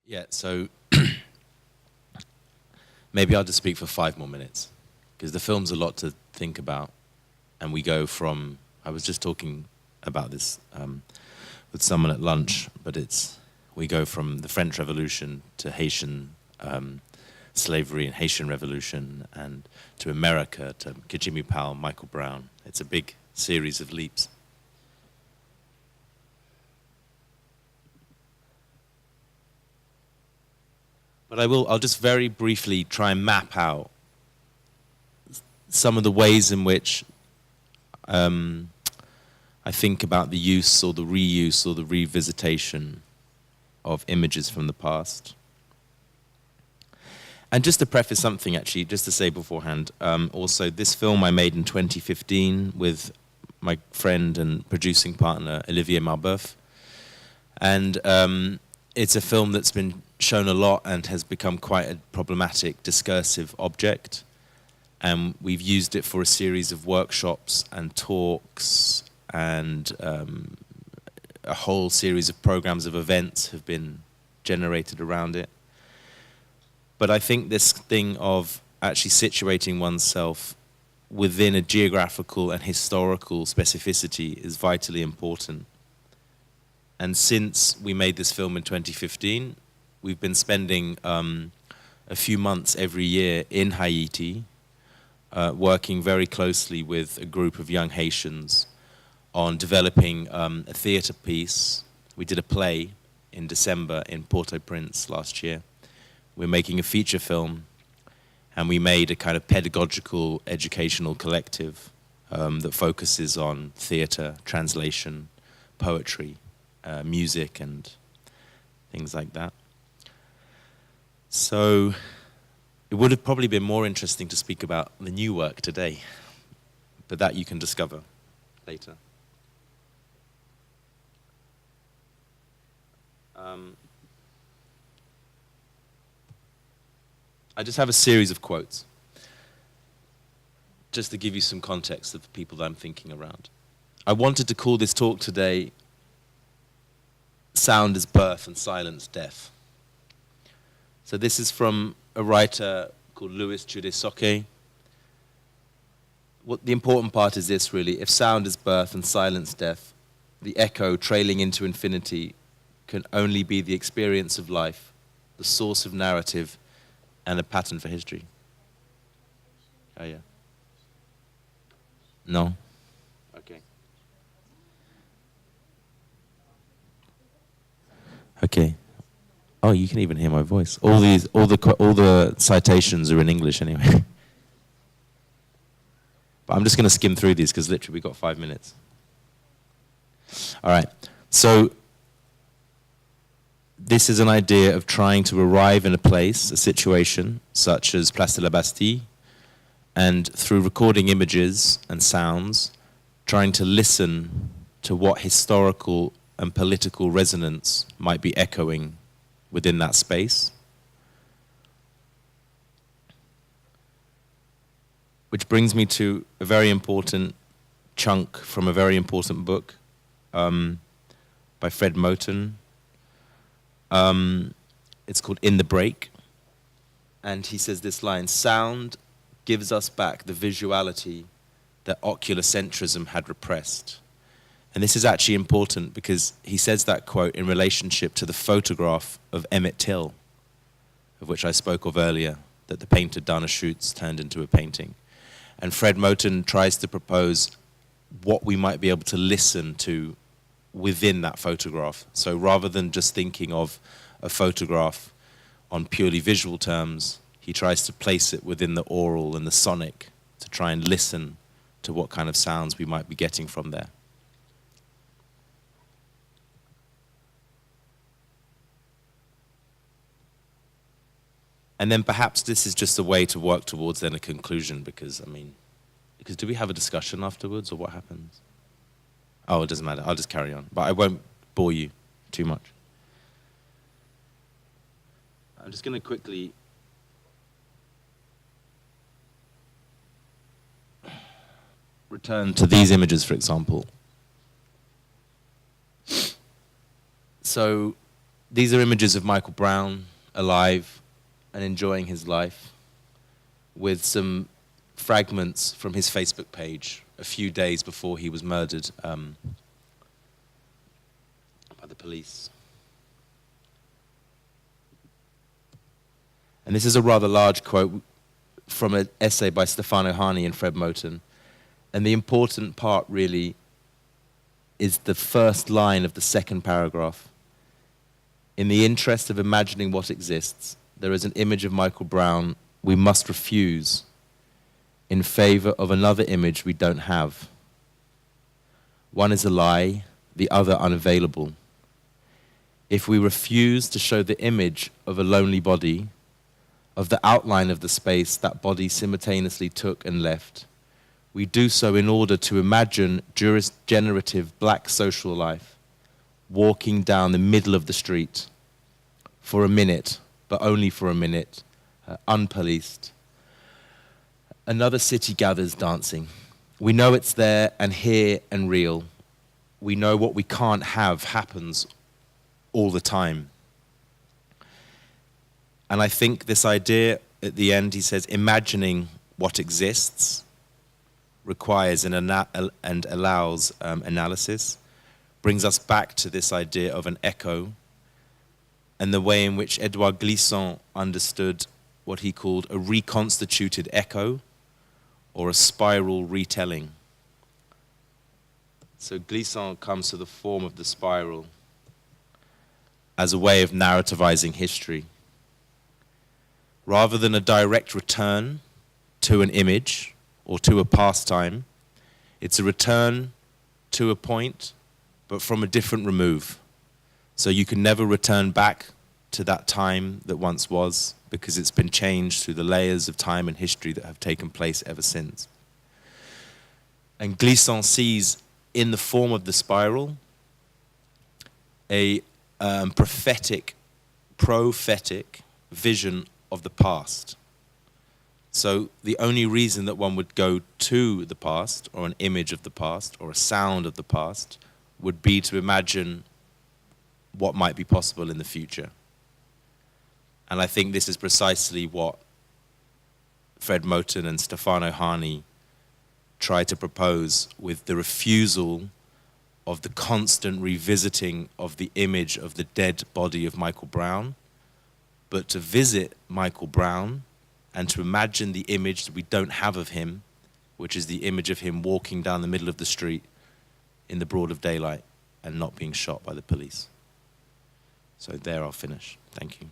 Yeah, so maybe I'll just speak for 5 more minutes, because the film's a lot to think about, and we go from, I was just talking about this with someone at lunch, but we go from the French Revolution to Haitian slavery and Haitian Revolution, and to America, to Kijimi Powell, Michael Brown. It's a big series of leaps. But I'll just very briefly try and map out some of the ways in which I think about the use or the reuse or the revisitation of images from the past. And just to preface something, actually, just to say beforehand, also this film I made in 2015 with my friend and producing partner, Olivier Marbeuf. And it's a film that's been shown a lot and has become quite a problematic discursive object. And we've used it for a series of workshops and talks, and a whole series of programs of events have been generated around it. But I think this thing of actually situating oneself within a geographical and historical specificity is vitally important. And since we made this film in 2015, we've been spending a few months every year in Haiti, working very closely with a group of young Haitians on developing a theater piece. We did a play in December in Port-au-Prince last year. We're making a feature film, and we made a kind of pedagogical, educational collective that focuses on theater, translation, poetry, music, and things like that. So it would have probably been more interesting to speak about the new work today, but that you can discover later. I just have a series of quotes, just to give you some context of the people that I'm thinking around. I wanted to call this talk today, Sound is Birth and Silence Death. So this is from a writer called Louis Chudesoke. What the important part is this, really: if sound is birth and silence death, the echo trailing into infinity can only be the experience of life, the source of narrative, and a pattern for history. Oh, yeah. No? Okay. Okay. Oh, you can even hear my voice. All the citations are in English anyway. But I'm just going to skim through these because literally we've got 5 minutes. All right. So this is an idea of trying to arrive in a place, a situation, such as Place de la Bastille, and through recording images and sounds, trying to listen to what historical and political resonance might be echoing within that space. Which brings me to a very important chunk from a very important book by Fred Moten. It's called In the Break. And he says this line: sound gives us back the visuality that oculocentrism had repressed. And this is actually important because he says that quote in relationship to the photograph of Emmett Till, of which I spoke of earlier, that the painter Dana Schutz turned into a painting. And Fred Moten tries to propose what we might be able to listen to within that photograph. So rather than just thinking of a photograph on purely visual terms, he tries to place it within the aural and the sonic to try and listen to what kind of sounds we might be getting from there. And then perhaps this is just a way to work towards then a conclusion, because do we have a discussion afterwards, or what happens? Oh, it doesn't matter. I'll just carry on. But I won't bore you too much. I'm just going to quickly return to these images, for example. So These are images of Michael Brown alive and enjoying his life, with some fragments from his Facebook page a few days before he was murdered by the police. And this is a rather large quote from an essay by Stefano Hani and Fred Moten. And the important part really is the first line of the second paragraph. In the interest of imagining what exists, there is an image of Michael Brown we must refuse in favor of another image we don't have. One is a lie, the other unavailable. If we refuse to show the image of a lonely body, of the outline of the space that body simultaneously took and left, we do so in order to imagine generative black social life walking down the middle of the street for a minute, but only for a minute, unpoliced. Another city gathers dancing. We know it's there and here and real. We know what we can't have happens all the time. And I think this idea at the end, he says, imagining what exists requires and allows analysis, brings us back to this idea of an echo and the way in which Edouard Glissant understood what he called a reconstituted echo or a spiral retelling. So Glissant comes to the form of the spiral as a way of narrativizing history. Rather than a direct return to an image or to a pastime, it's a return to a point, but from a different remove. So you can never return back to that time that once was, because it's been changed through the layers of time and history that have taken place ever since. And Glissant sees in the form of the spiral a prophetic vision of the past. So the only reason that one would go to the past, or an image of the past, or a sound of the past, would be to imagine what might be possible in the future. And I think this is precisely what Fred Moten and Stefano Hani try to propose with the refusal of the constant revisiting of the image of the dead body of Michael Brown, but to visit Michael Brown and to imagine the image that we don't have of him, which is the image of him walking down the middle of the street in the broad of daylight and not being shot by the police. So there I'll finish. Thank you.